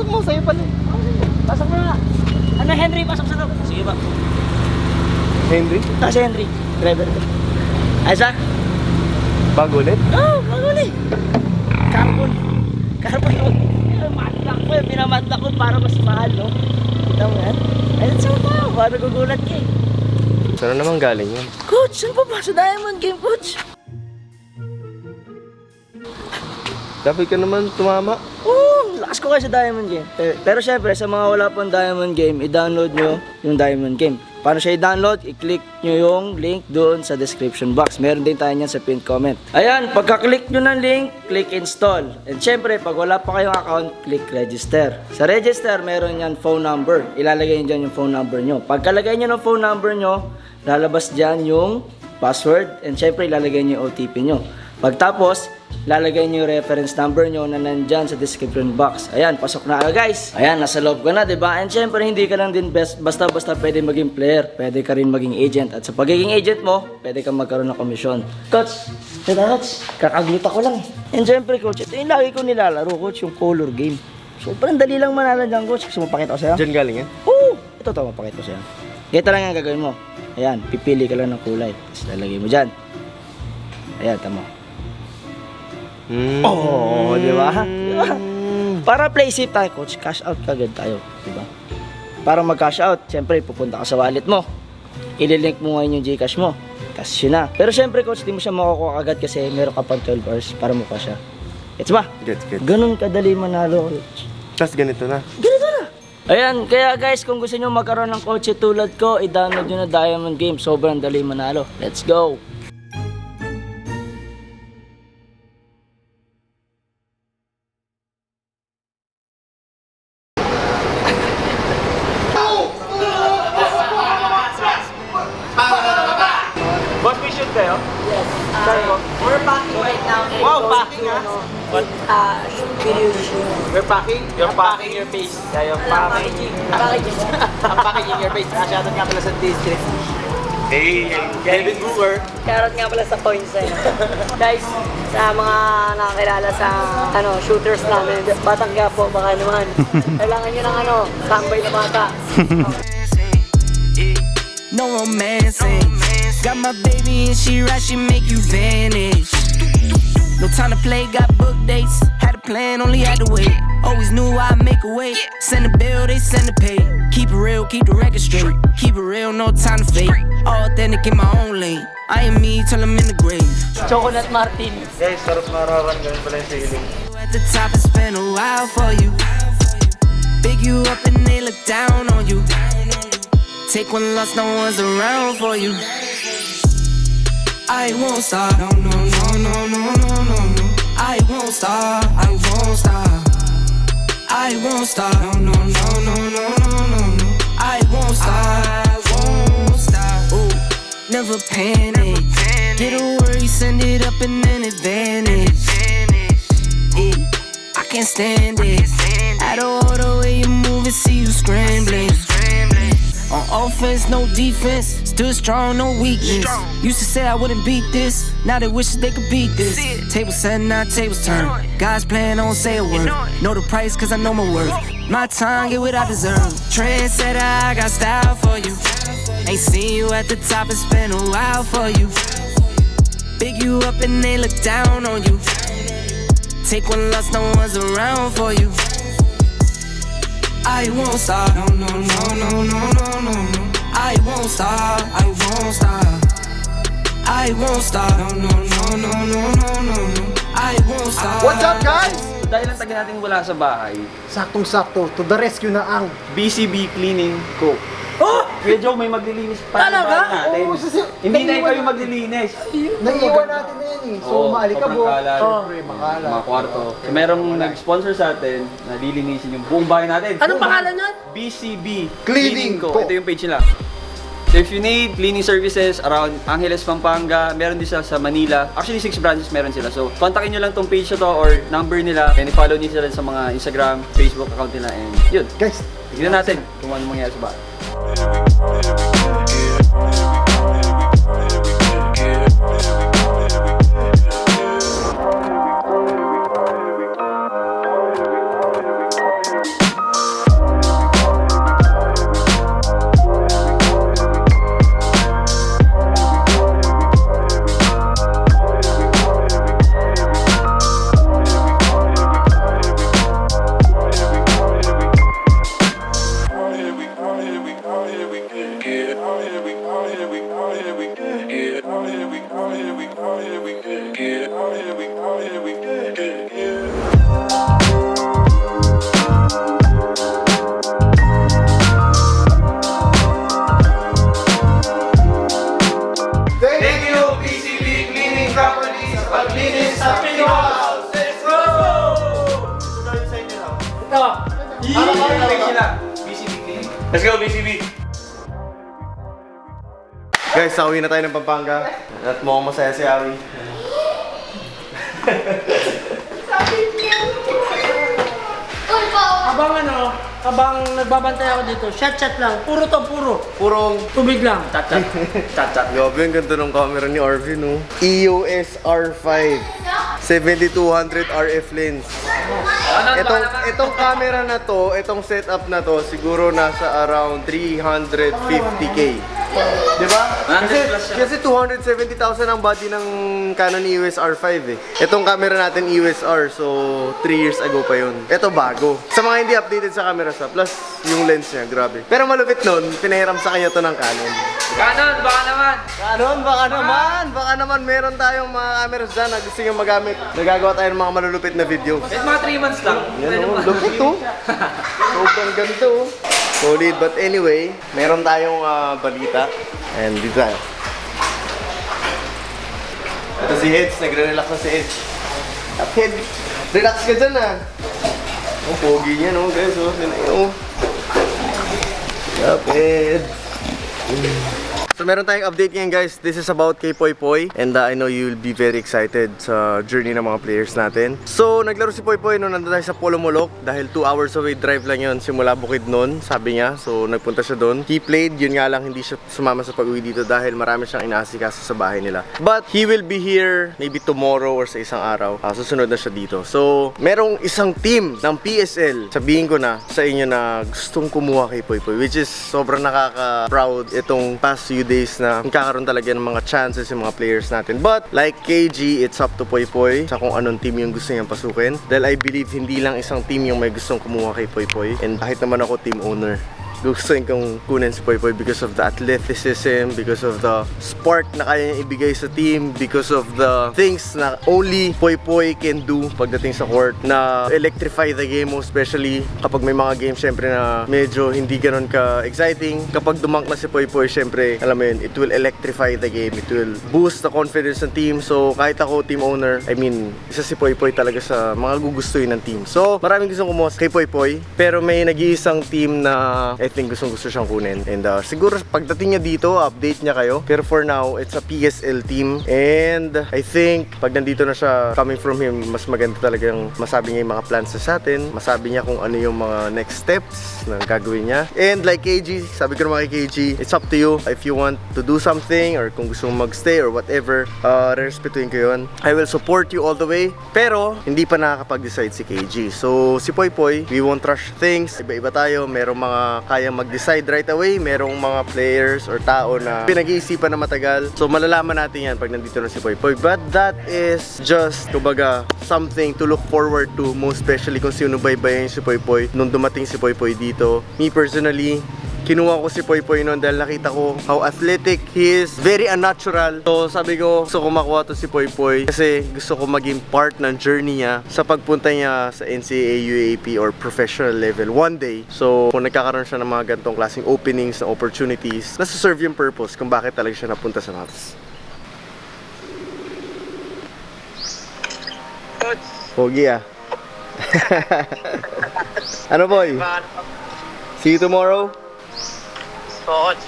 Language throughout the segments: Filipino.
mo, sa'yo pala. Pasok na nga. Ano, Henry, pasok sa loob. Sige ba? Henry? Si Henry. Driver ko. Ayos ah? Bago ulit? Oo, bago ulit. Carbon. Carbon ko. Madlock ko. Pinamadlock ko para mas mahal, no? Kita mo yan? Ayun saan pa. Para gugulat ka eh. Saan naman galing yun? Coach, saan pa ba? Sa Diamond Game, Coach. Dapat ka naman tumama. Oo, lakas ko kayo sa Diamond Game. Pero syempre, sa mga wala pang Diamond Game, i-download nyo yung Diamond Game. Paano siya i-download? I-click nyo yung link doon sa description box. Meron din tayo niyan sa pinned comment. Ayan, pagka-click nyo ng link, click install. And syempre, pag wala pa kayong account, click register. Sa register, meron yan phone number. Ilalagay nyo dyan yung phone number nyo. Pagkalagay nyo ng phone number nyo, lalabas dyan yung password. And syempre, ilalagay nyo yung OTP nyo. Pagtapos, lalagay nyo yung reference number nyo na nandyan sa description box. Ayan, pasok na guys. Ayan, nasa loob ka na, diba? And syempre, hindi ka lang din basta-basta pwede maging player. Pwede ka rin maging agent. At sa pagiging agent mo, pwede kang magkaroon ng komisyon. Coach, Coach, kakagluta ko lang. And syempre, Coach, ito yung lagi ko nilalaro, Coach, yung color game. Sobrang dali lang manalo dyan, Coach. Gusto mo pakita ko sa'yo? Diyan galing yan? Oo! Ito, mapakita ko sa'yo. Ganito lang yung gagawin mo. Ayan, pipili ka lang ng kulay. Tapos lalagay mo dyan. Ayan, tama. Oh, di ba? Diba? Para play safe tayo, Coach, cash out kagad tayo, di ba? Para mag-cash out, syempre pupunta ka sa wallet mo. Ililink mo ngayon yung GCash mo. Cash yun na. Pero syempre, Coach, di mo siya makukuha agad kasi meron ka pang 12 hours para mukha siya. Gets ba? Gets. Ganun kadali manalo, Coach. Tapos ganito na. Ganito na. Ayan, kaya guys, kung gusto nyo magkaroon ng kotse tulad ko, i-download nyo na Diamond Game. Sobrang dali manalo. Let's go! Boss, we shoot kayo? Yes. We're packing right now. Wow, packing ha? What? Video shoot. We're packing? You're packing your face. Yeah, you're packing. Packaging. I'm packing your face. Shoutout nga pala sa district. Hey, Kevin Brewer. Shoutout nga pala sa points eh. Guys, sa mga nakakilala sa shooters namin, Batang Quiapo, baka naman. Kailangan nyo ng tambay na bata. No romancing. Got my baby and she right, she make you vanish. No time to play, got book dates. Had a plan, only had to wait. Always knew I'd make a way. Send a bill, they send a pay. Keep it real, keep the record straight. Keep it real, no time to fake. All authentic in my own lane. I am me till I'm in the grave. Chocolate Martin. Guys, sarap mararan ganun pala yung feeling. At the top, it's been a while for you. Big you up and they look down on you. Take one loss, no one's around for you. I won't stop. No, no, no, no, no, no, no, no. I won't stop. I won't stop. I won't stop. No, no, no, no, no, no, no, no. I won't stop. I won't stop. Ooh, never panic. Get a worry, send it up and then advantage. Yeah, I can't stand it. Out of all the way you move and see you scrambling. On offense, no defense. Still strong, no weakness. Used to say I wouldn't beat this. Now they wish they could beat this. Tables set, now tables turn. God's plan, don't say a word. Know the price, cause I know my worth. My time, get what I deserve. Trendsetter, I got style for you. Ain't seen you at the top, it's been a while for you. Big you up and they look down on you. Take one loss, no one's around for you. I won't stop. No, no, no, no, no, no, no, no. I won't stop. I won't stop. I won't stop. No, no, no, no, no, no, no, no. I won't stop. What's up, guys? Dahil ang taga natin wala sa bahay, Saktong-sakto, to the rescue na ang BCB Cleaning Co. Oh! Kuya Joe, may maglilinis pa Talaga? natin. Oo, Hindi na ikaw yung maglilinis. naiiwan natin na yan eh. So, Oo, maalikabok. sobrang kalat. Siyempre, makalat. Mga kwarto. So, merong nag-sponsor sa atin na lilinisin yung buong bahay natin. Anong pangalan nun? BCB Cleaning Co. Ito yung page nila. So if you need cleaning services around Angeles, Pampanga, meron din sila sa Manila. Actually, 6 branches meron sila. So, kontakin nyo lang tong page na to or number nila. And i-follow nyo sila sa mga Instagram, Facebook account nila. And yun, Guys, tignan natin kung ano mangyayari sa bahay. Let's go, BCB! Guys, sauwi na tayo ng Pampanga. At mukhang masaya si Awi. Habang nagbabantay ako dito, shot lang. Puro to, puro. Purong Tubig lang. Chat. Gabi, ang ganda ng camera ni Arvin, no? EOS R5 7200 RF lens. Itong camera na to, itong setup na to, siguro nasa around 350k. Diba? Kasi 270,000 ang body ng Canon EOS R5 eh. Itong camera natin EOS R, so 3 years ago pa yun. Ito bago. Sa mga hindi updated sa camera sa plus yung lens niya, grabe. Pero malupit nun, pinahiram sa kanya to ng Canon. Canon, baka naman! Canon, baka naman meron tayong mga cameras dyan na gusto nyo magamit. Nagagawa tayo ng mga malulupit na video. Kahit mga 3 months lang. Yan o, lupit to. Sobrang ganito. Solid, but anyway, meron tayong balita. And dito tayo. Ito si Heads, nagre-relax na si Heads. Up Head, relax ka dyan Oh, pogi niya no guys, Up Head. So meron tayong update ngayon guys. This is about kay Poy Poy. And I know you'll be very excited sa journey ng mga players natin. So naglaro si Poy Poy nung nandun tayo sa Polo Molok. Dahil 2 hours away drive lang yun simula Bukidnon, sabi niya. So nagpunta siya doon. He played, yun nga lang hindi siya sumama sa pag-uwi dito dahil marami siyang inaasikaso sa bahay nila. But he will be here maybe tomorrow or sa isang araw. Susunod na siya dito. So merong isang team ng PSL. Sabihin ko na sa inyo na gustong kumuha kay Poy Poy, which is sobrang nakaka-proud itong past few days na magkakaroon talaga ng mga chances yung mga players natin. But like KG, it's up to Poy Poy sa kung anong team yung gusto niyang pasukin. Dahil I believe hindi lang isang team yung may gustong kumuha kay Poy Poy. And kahit naman ako team owner, gusto kong kunin si Poy Poy because of the athleticism, because of the spark na kaya niya ibigay sa team, because of the things na only Poy Poy can do pagdating sa court na electrify the game, especially kapag may mga games syempre na medyo hindi ganun ka-exciting. Kapag dumunk na si Poy Poy, syempre, alam mo yun, it will electrify the game, it will boost the confidence ng team. So kahit ako team owner, I mean, isa si Poy Poy talaga sa mga gugustuhin ng team. So maraming gustong kumuha kay Poy Poy, pero may nag-iisang team na I think gusto siyang kunin. And siguro pagdating niya dito, update niya kayo. Pero for now, it's a PSL team. And I think pag nandito na siya, coming from him, mas maganda talagang masabi niya yung mga plans sa atin. Masabi niya kung ano yung mga next steps na gagawin niya. And like KG, sabi ko naman kay KG, it's up to you if you want to do something or kung gusto mong magstay or whatever. Respetuhin ko yun. I will support you all the way. Pero hindi pa nakakapag-decide si KG. So si Poy Poy, we won't rush things. Iba-iba tayo. Merong mga kaya mag-decide right away. Merong mga players or tao na pinag-iisipan na matagal. So malalaman natin yan pag nandito na si Poy Poy. But that is just, kumbaga, something to look forward to. Most especially kung sino baybayin si Poy Poy nung dumating si Poy Poy dito. Me personally, kinuha ko si Poy Poy noon dahil nakita ko how athletic he is, very unnatural. So sabi ko, gusto ko makuha to si Poy Poy kasi gusto ko maging part ng journey niya sa pagpunta niya sa NCAA, UAAP or professional level one day. So kung nagkakaroon siya ng mga ganitong klaseng openings na opportunities, nasa-serve yung purpose kung bakit talaga siya napunta sa Mavs. Pogi ah. Ano boy? See you tomorrow? Coach.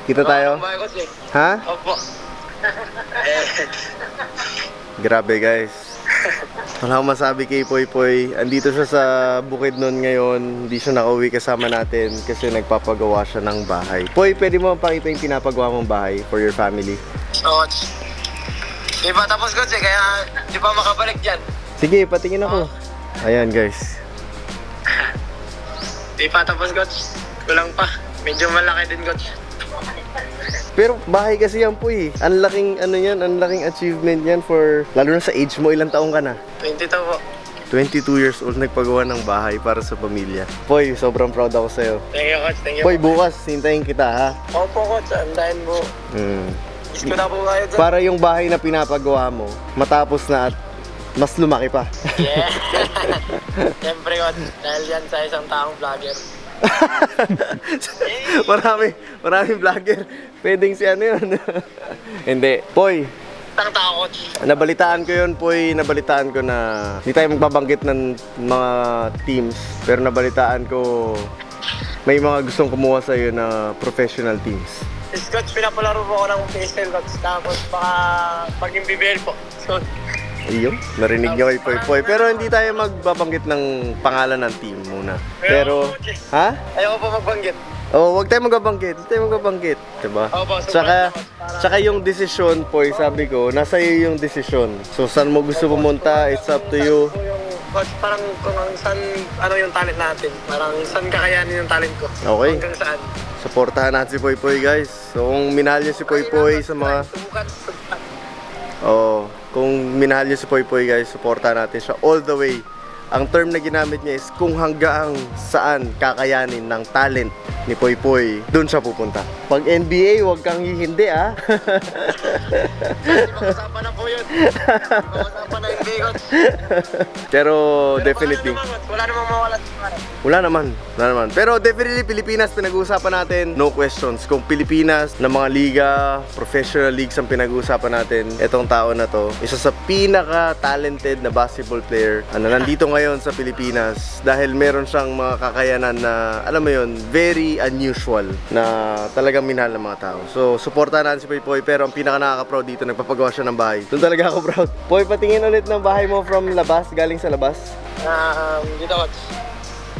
Kita tayo? Ha? Opo. Grabe guys. Wala akong masabi kay Poy Poy. Andito siya sa Bukidnon ngayon. Hindi siya nakauwi kasama natin kasi nagpapagawa siya ng bahay. Poy, pwede mo pakita yung pinapagawa mong bahay for your family? Coach. Di pa tapos coach kaya di pa makabalik dyan. Sige, patingin ako. Ayan guys. Di pa tapos coach. Kulang pa. Medyo malaki din coach. Pero bahay kasi yan po eh. Ang laking ano yan, ang laking achievement yan for, lalo na sa age mo, ilang taong ka na? 22 po. 22 years old, nagpagawa ng bahay para sa pamilya. Poy, sobrang proud ako sa'yo. Thank you coach, thank you. Poy, bukas, hintayin kita ha. Opo coach, andahin mo. Miss ko na po kayo dyan. Para yung bahay na pinapagawa mo, matapos na at mas lumaki pa. Yeah. Siyempre coach, dahil yan sa isang taong vlogger. maraming vlogger. Pwedeng si ano yun. Hindi. Poy, Isang tao coach. nabalitaan ko yun, Poy. Nabalitaan ko na hindi tayo magbabanggit ng mga teams. Pero nabalitaan ko may mga gustong kumuha sa'yo na professional teams? Yes, coach, pinapalaro po ako ng PSL, coach. Tapos baka maging BBL po. So, Iyo, narinig nyo kay Poy Poy. Pero hindi tayo magbabanggit ng pangalan ng team muna. Pero, ha? ayaw ko po magbanggit. Oh, wag tayo magbabanggit. Huwag tayo magbabanggit. Diba? Opo, so Tsaka yung desisyon, Poy, sabi ko, nasa iyo yung desisyon. So, saan mo gusto pumunta, it's up to you. Po yung coach, parang kung saan, ano yung talent natin. Parang saan kakayanin yung talent ko. Okay. Hanggang saan. Supportahan natin si Poy Poy, guys. So, kung minahal niyo si Poy Poy sa mga... Subukan. Oh, kung minahal niyo si Poy Poy, guys, supportahan natin siya all the way. Ang term na ginamit niya is kung hanggang saan kakayanin ng talent ni Poy Poy, doon siya pupunta. Pag NBA, huwag kang hihindi, ah. Hindi pag-usapan na po yun. Hindi pag-usapan na NBA, coach. Pero Pero definitely, wala namang mawala sa pangalan. wala naman. Pero definitely, Pilipinas, pinag-uusapan natin, no questions. Kung Pilipinas, na mga liga, professional leagues ang pinag-uusapan natin, etong tao na to, isa sa pinaka-talented na basketball player na nandito ngayon sa Pilipinas dahil meron siyang mga kakayanan na, alam mo yun, very unusual na talagang minahal ng mga tao. So, supportahan natin si Poy Poy, pero ang pinaka-nakaka-proud dito, nagpapagawa siya ng bahay. Doon talaga ako proud. Poy, patingin ulit ng bahay mo from labas, galing sa labas. Dito, coach.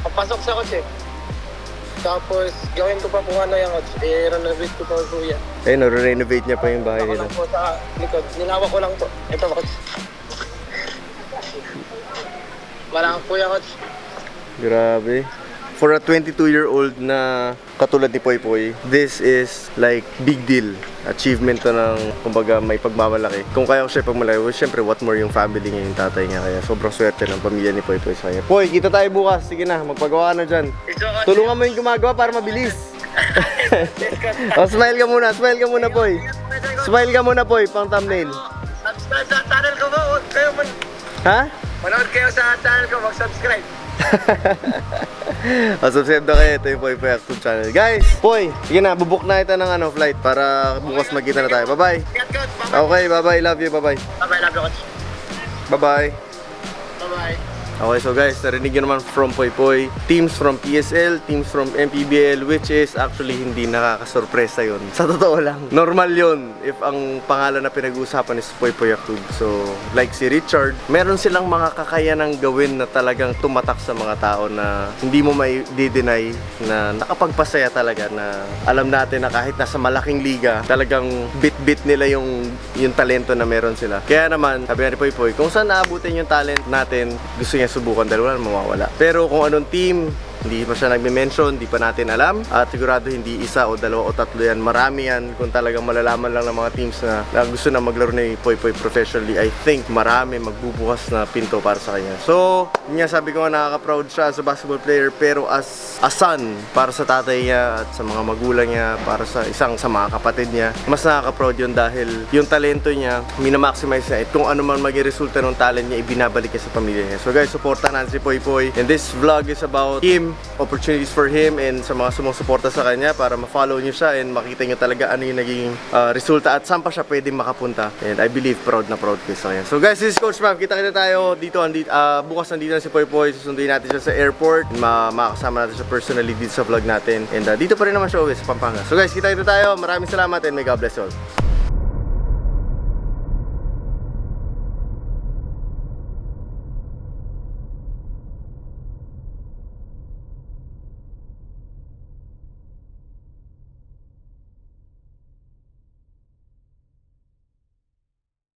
Papasok sa coach eh. Tapos, gawin ko pa po ano yung coach. I-renovate ko pa po yan. Eh, no-renovate niya pa yung bahay Ako nila. lang po sa likod. Nilawak ko lang po. Ito, coach. Wala po yan, coach. Grabe. For a 22-year-old na katulad ni Poy Poy, this is like big deal. Achievement to ng, kumbaga, may pagmamalaki. Kung kaya ko siya pagmalaki, well, syempre, what more yung family niya, yung tatay niya. Kaya sobrang swerte ng pamilya ni Poy Poy sa kanya. Poy, kita tayo bukas. Sige na, magpagawa ka na dyan. Tulungan mo yung gumagawa para mabilis. O, smile ka muna, Poy. Smile ka muna, Poy, pang thumbnail. Subscribe sa channel ko po. Huwag kayo Ha? manood kayo sa channel ko. Mag-subscribe. Subscribe na kayo, ito yung Poy Poy YouTube channel. Guys, Poy, sige na, bubuk na ito ng flight para bukas magkita na tayo. Bye-bye. Ingat, coach. Bye-bye. Okay, bye-bye. Love you, bye-bye. Bye-bye. Love you, coach. Bye-bye. Bye-bye. Okay, so guys, narinig nyo naman from Poy Poy, teams from PSL, teams from MPBL, which is actually hindi nakakasurpresa yun. Sa totoo lang, normal yun if ang pangalan na pinag-uusapan is Poy Poy Actud. So, like si Richard, meron silang mga kakayanang gawin na talagang tumatak sa mga tao na hindi mo may di-deny na nakapagpasaya talaga, na alam natin na kahit nasa malaking liga, talagang bit-bit nila yung talento na meron sila. Kaya naman, sabi nga ni Poy Poy, kung saan naabutin yung talent natin, gusto niya subukan dahil wala mawawala. Pero kung anong team, hindi pa siya nagme-mention, hindi pa natin alam. At sigurado hindi isa o dalawa o tatlo yan. Marami yan kung talagang malalaman lang ng mga teams na gusto na maglaro ni Poy Poy professionally. I think marami magbubukas na pinto para sa kanya. So, yun nga, sabi ko nga, nakaka-proud siya as a basketball player, pero as a son para sa tatay niya at sa mga magulang niya, para sa sa mga kapatid niya, mas nakaka-proud yun dahil yung talento niya, minamaximize niya. At kung ano man maging resulta ng talent niya, ibinabalik niya sa pamilya niya. So guys, supportan natin si Poy Poy. And this vlog is about him, opportunities for him, and sa mga sumusuporta sa kanya para ma-follow nyo siya and makita nyo talaga ano yung naging resulta at saan pa siya pwedeng makapunta. And I believe proud na proud kayo sa kanya. So guys, this is Coach Mav. Kita tayo dito. Bukas nandito na si Poy Poy. Susunduin natin siya sa airport. Makakasama natin siya personally dito sa vlog natin. And dito pa rin naman siya uwi sa Pampanga. So guys, kita tayo. Maraming salamat and may God bless you all.